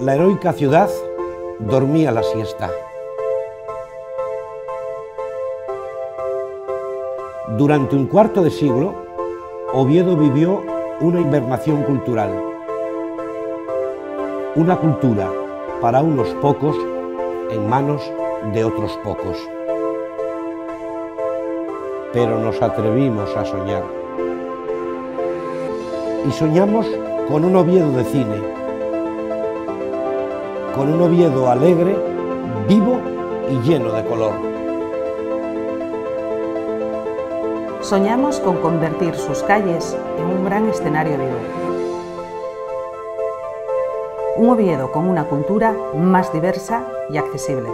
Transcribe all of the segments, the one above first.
La heroica ciudad dormía la siesta. Durante un cuarto de siglo, Oviedo vivió una hibernación cultural. Una cultura para unos pocos en manos de otros pocos. Pero nos atrevimos a soñar. Y soñamos con un Oviedo de cine, con un Oviedo alegre, vivo y lleno de color. Soñamos con convertir sus calles en un gran escenario vivo. Un Oviedo con una cultura más diversa y accesible.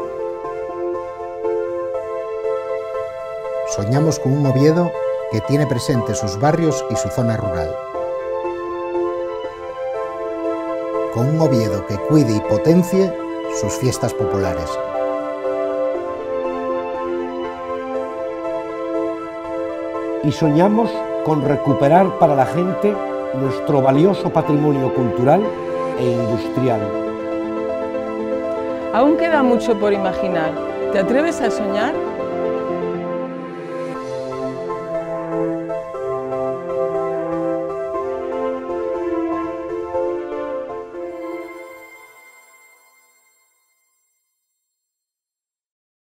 Soñamos con un Oviedo que tiene presente sus barrios y su zona rural. Con un Oviedo que cuide y potencie sus fiestas populares. Y soñamos con recuperar para la gente nuestro valioso patrimonio cultural e industrial. Aún queda mucho por imaginar. ¿Te atreves a soñar?